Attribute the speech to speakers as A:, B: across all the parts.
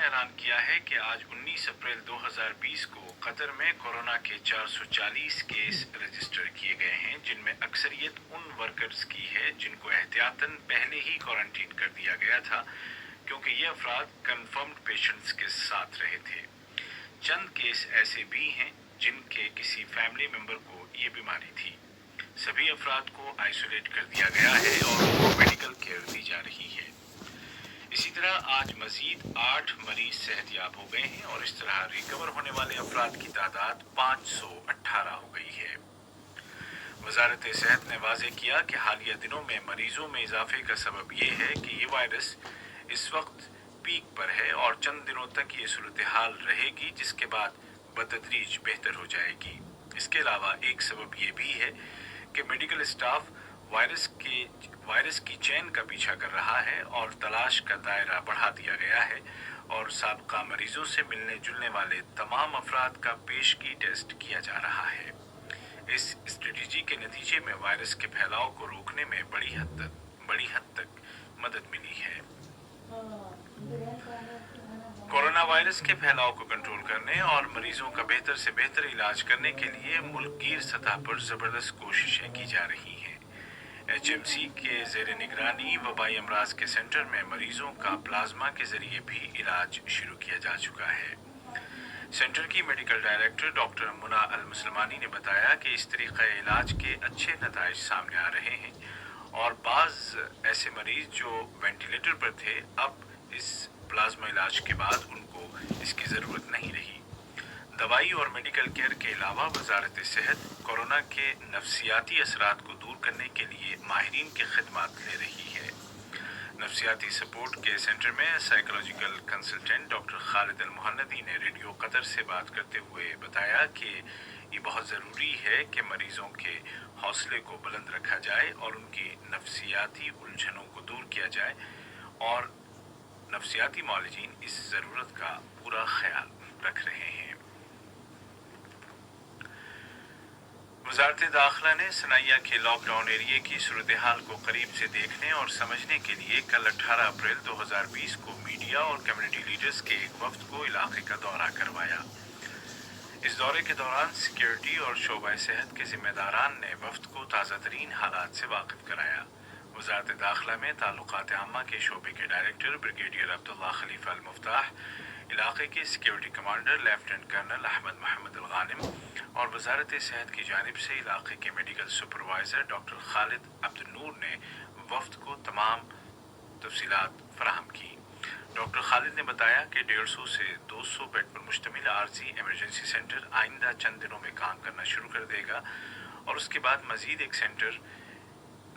A: اعلان کیا ہے کہ آج 19 اپریل 2020 کو قطر میں کورونا کے 440 کیس رجسٹر کیے گئے ہیں، جن میں اکثریت ان ورکرز کی ہے جن کو احتیاطاً پہلے ہی کوارنٹین کر دیا گیا تھا کیونکہ یہ افراد کنفرمڈ پیشنٹس کے ساتھ رہے تھے۔ چند کیس ایسے بھی ہیں جن کے کسی فیملی ممبر کو یہ بیماری تھی۔ سبھی افراد کو آئسولیٹ کر دیا گیا ہے اور ان کو میڈیکل کیئر دی جا رہی ہے۔ اسی طرح آج مزید 8 مریض صحت یاب ہو گئے ہیں اور اس طرح ریکور ہونے والے افراد کی تعداد 518 ہو گئی ہے۔ وزارت صحت نے واضح کیا کہ حالیہ دنوں میں مریضوں میں اضافے کا سبب یہ ہے کہ یہ وائرس اس وقت پیک پر ہے اور چند دنوں تک یہ صورتحال رہے گی، جس کے بعد بتدریج بہتر ہو جائے گی۔ اس کے علاوہ ایک سبب یہ بھی ہے کہ میڈیکل اسٹاف وائرس کی چین کا پیچھا کر رہا ہے اور تلاش کا دائرہ بڑھا دیا گیا ہے اور سابقہ مریضوں سے ملنے جلنے والے تمام افراد کا پیشگی ٹیسٹ کیا جا رہا ہے۔ اس اسٹریٹجی کے نتیجے میں وائرس کے پھیلاؤ کو روکنے میں بڑی حد تک مدد ملی ہے۔ کورونا وائرس کے پھیلاؤ کو کنٹرول کرنے اور مریضوں کا بہتر سے بہتر علاج کرنے کے لیے ملک گیر سطح پر زبردست کوششیں کی جا رہی ہیں۔ ایچ ایم سی کے زیر نگرانی وبائی امراض کے سینٹر میں مریضوں کا پلازما کے ذریعے بھی علاج شروع کیا جا چکا ہے۔ سینٹر کی میڈیکل ڈائریکٹر ڈاکٹر منى المسلمانی نے بتایا کہ اس طریقہ علاج کے اچھے نتائج سامنے آ رہے ہیں اور بعض ایسے مریض جو وینٹیلیٹر پر تھے اب اس پلازما علاج کے بعد ان کو اس کی ضرورت نہیں رہی۔ دوائی اور میڈیکل کیئر کے علاوہ وزارت صحت کورونا کے نفسیاتی اثرات کو دور کرنے کے لیے ماہرین کی خدمات لے رہی ہے۔ نفسیاتی سپورٹ کے سینٹر میں سائیکولوجیکل کنسلٹنٹ ڈاکٹر خالد المہندی نے ریڈیو قطر سے بات کرتے ہوئے بتایا کہ یہ بہت ضروری ہے کہ مریضوں کے حوصلے کو بلند رکھا جائے اور ان کی نفسیاتی الجھنوں کو دور کیا جائے اور نفسیاتی معالجین اس ضرورت کا پورا خیال رکھ رہے ہیں۔ وزارت داخلہ نے ثنائیہ کے لاک ڈاؤن ایریے کی صورتحال کو قریب سے دیکھنے اور سمجھنے کے لیے کل 18 اپریل 2020 کو میڈیا اور کمیونٹی لیڈرز کے ایک وفد کو علاقے کا دورہ کروایا۔ اس دورے کے دوران سیکیورٹی اور شعبہ صحت کے ذمہ داران نے وفد کو تازہ ترین حالات سے واقف کرایا۔ وزارت داخلہ میں تعلقات عامہ کے شعبے کے ڈائریکٹر بریگیڈیئر عبداللہ خلیفہ المفتاح، علاقے کے security commander lieutenant colonel Ahmed Mohammed Al Ghanem اور وزارت صحت کی جانب سے علاقے کے میڈیکل سپروائزر ڈاکٹر خالد عبد النور نے وفد کو تمام تفصیلات فراہم کی۔ ڈاکٹر خالد نے بتایا کہ 150 سے 200 بیڈ پر مشتمل عارضی ایمرجنسی سینٹر آئندہ چند دنوں میں کام کرنا شروع کر دے گا اور اس کے بعد مزید ایک سینٹر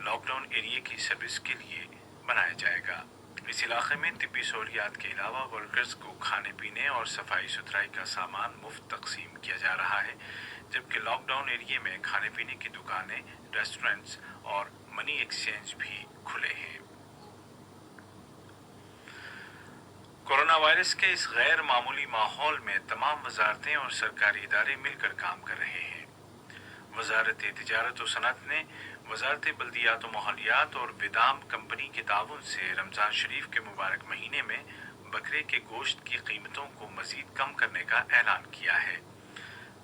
A: لاک ڈاؤن ایریے کی سروس کے لیے بنایا جائے گا۔ اس علاقے میں طبی سہولیات کے علاوہ ورکرز کو کھانے پینے اور صفائی ستھرائی کا سامان مفت تقسیم کیا جا رہا ہے، جبکہ لاک ڈاؤن ایریے میں کھانے پینے کی دکانیں، ریسٹورنٹس اور منی ایکسچینج بھی کھلے ہیں۔ کورونا وائرس کے اس غیر معمولی ماحول میں تمام وزارتیں اور سرکاری ادارے مل کر کام کر رہے ہیں۔ وزارت تجارت و صنعت نے وزارت بلدیات و ماحولیات اور ودام کمپنی کے تعاون سے رمضان شریف کے مبارک مہینے میں بکرے کے گوشت کی قیمتوں کو مزید کم کرنے کا اعلان کیا ہے۔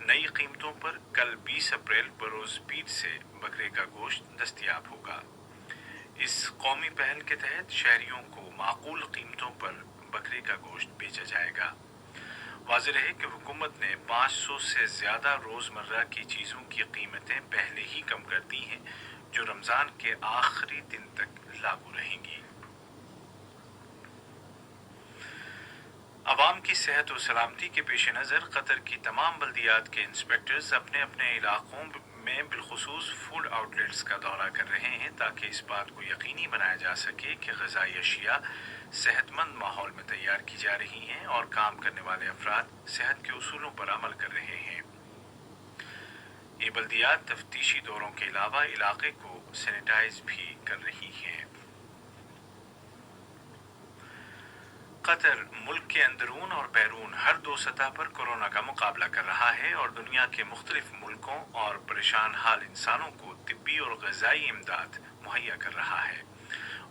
A: نئی قیمتوں پر کل 20 اپریل بروز پیر سے بکرے کا گوشت دستیاب ہوگا۔ اس قومی پہل کے تحت شہریوں کو معقول قیمتوں پر بکرے کا گوشت بیچا جائے گا۔ واضح رہے کہ حکومت نے 500 سے زیادہ روزمرہ کی چیزوں کی قیمتیں پہلے ہی کم کر دی ہیں، جو رمضان کے آخری دن تک لاگو رہیں گی۔ عوام کی صحت و سلامتی کے پیش نظر قطر کی تمام بلدیات کے انسپیکٹرز اپنے اپنے علاقوں میں بالخصوص فوڈ آؤٹ لیٹس کا دورہ کر رہے ہیں تاکہ اس بات کو یقینی بنایا جا سکے کہ غذائی اشیاء صحت مند ماحول میں تیار کی جا رہی ہیں اور کام کرنے والے افراد صحت کے اصولوں پر عمل کر رہے ہیں۔ یہ بلدیات تفتیشی دوروں کے علاوہ علاقے کو سینیٹائز بھی کر رہی ہیں۔ قطر ملک کے اندرون اور بیرون ہر دو سطح پر کورونا کا مقابلہ کر رہا ہے اور دنیا کے مختلف ملکوں اور پریشان حال انسانوں کو طبی اور غذائی امداد مہیا کر رہا ہے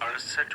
A: 68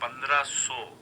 A: 1500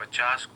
A: 50